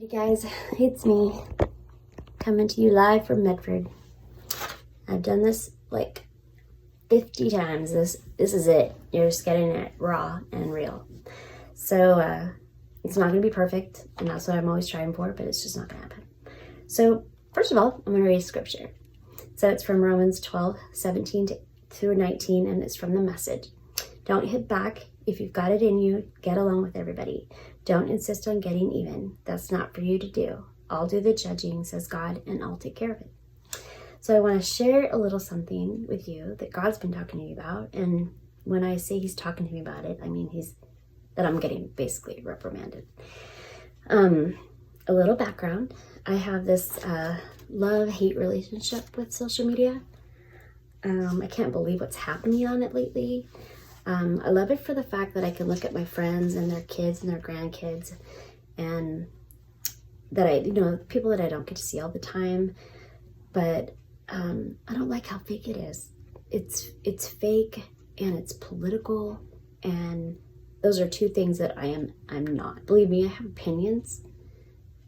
Hey guys, it's me coming to you live from Medford. I've done this like 50 times. This is it. You're just getting it raw and real. So it's not going to be perfect, and that's what I'm always trying for, but it's just not going to happen. So first of all, I'm going to read scripture. So it's from Romans 12:17 through 19, and it's from the Message. Don't hit back. If you've got it in you, get along with everybody. Don't insist on getting even. That's not for you to do. I'll do the judging, says God, and I'll take care of it. So I want to share a little something with you that God's been talking to me about. And when I say he's talking to me about it, I mean that I'm getting basically reprimanded. A little background. I have this love-hate relationship with social media. I can't believe what's happening on it lately. I love it for the fact that I can look at my friends and their kids and their grandkids, and that people that I don't get to see all the time, but I don't like how fake it is. It's fake and it's political, and those are two things that I'm not. Believe me, I have opinions,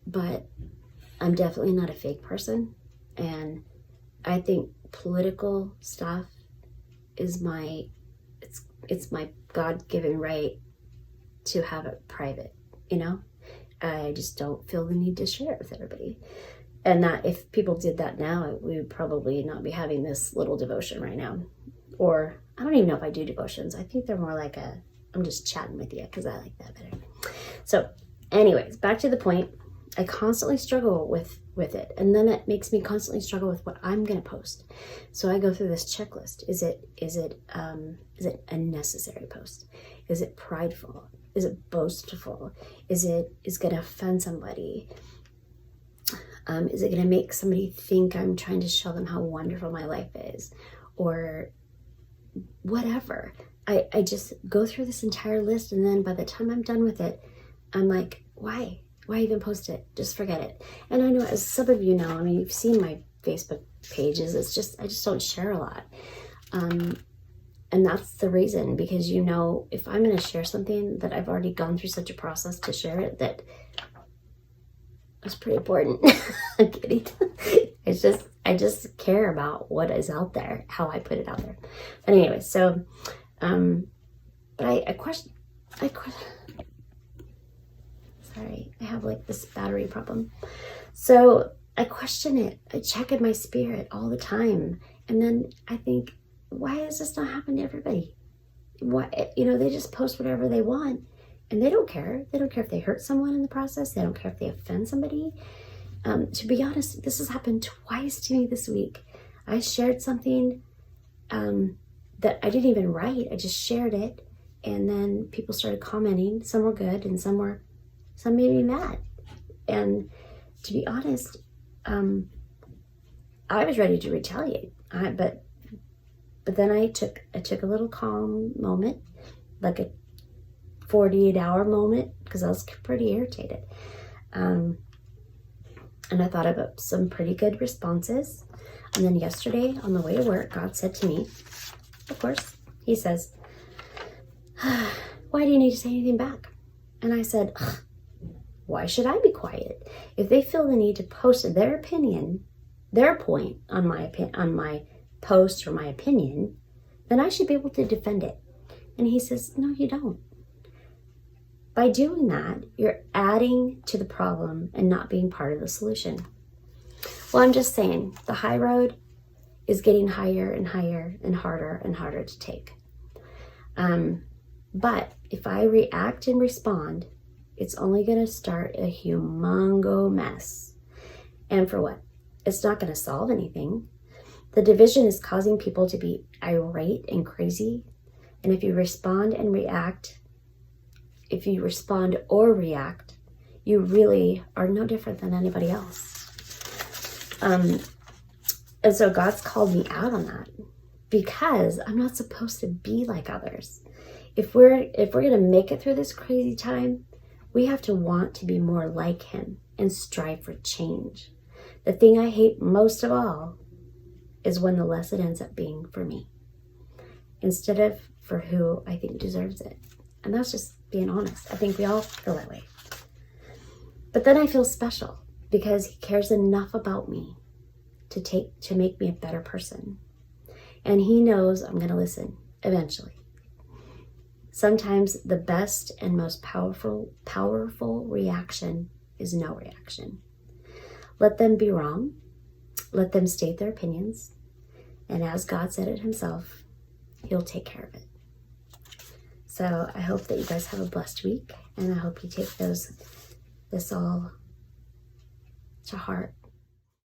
but I'm definitely not a fake person, and I think political stuff is it's my God-given right to have it private, I just don't feel the need to share it with everybody. And that if people did that now, we would probably not be having this little devotion right now. Or I don't even know if I do devotions. I think they're more like I'm just chatting with you because I like that better. So anyways, back to the point. I constantly struggle with it, and then it makes me constantly struggle with what I'm going to post. So I go through this checklist. Is it a necessary post? Is it prideful? Is it boastful? Is going to offend somebody? Is it going to make somebody think I'm trying to show them how wonderful my life is, or whatever? I just go through this entire list, and then by the time I'm done with it, I'm like, why? Why even post it? Just forget it. And I know, as some of you know, I mean, you've seen my Facebook pages. I just don't share a lot. And that's the reason, because if I'm going to share something that I've already gone through such a process to share it, that it's pretty important. I'm kidding. I just care about what is out there, how I put it out there. But anyway, so, but I question, sorry, I have like this battery problem. So I question it. I check in my spirit all the time. And then I think, why does this not happen to everybody? Why, they just post whatever they want, and they don't care. They don't care if they hurt someone in the process. They don't care if they offend somebody. To be honest, this has happened twice to me this week. I shared something that I didn't even write. I just shared it, and then people started commenting. Some were good, and some made me mad. And to be honest, I was ready to retaliate. But then I took a little calm moment, like a 48-hour moment, because I was pretty irritated. And I thought about some pretty good responses. And then yesterday on the way to work, God said to me, of course, he says, why do you need to say anything back? And I said, why should I be quiet? If they feel the need to post their opinion, their point on my post or my opinion, then I should be able to defend it. And he says, no, you don't. By doing that, you're adding to the problem and not being part of the solution. Well, I'm just saying, the high road is getting higher and higher and harder to take. But if I react and respond, it's only going to start a humongo mess. And for what? It's not going to solve anything. The division is causing people to be irate and crazy. And if you respond or react, you really are no different than anybody else. And so God's called me out on that, because I'm not supposed to be like others. If we're going to make it through this crazy time, we have to want to be more like him and strive for change. The thing I hate most of all is when the lesson ends up being for me instead of for who I think deserves it. And that's just being honest. I think we all feel that way. But then I feel special because he cares enough about me to make me a better person. And he knows I'm going to listen eventually. Sometimes the best and most powerful reaction is no reaction. Let them be wrong. Let them state their opinions. And as God said it himself, he'll take care of it. So I hope that you guys have a blessed week, and I hope you take this all to heart.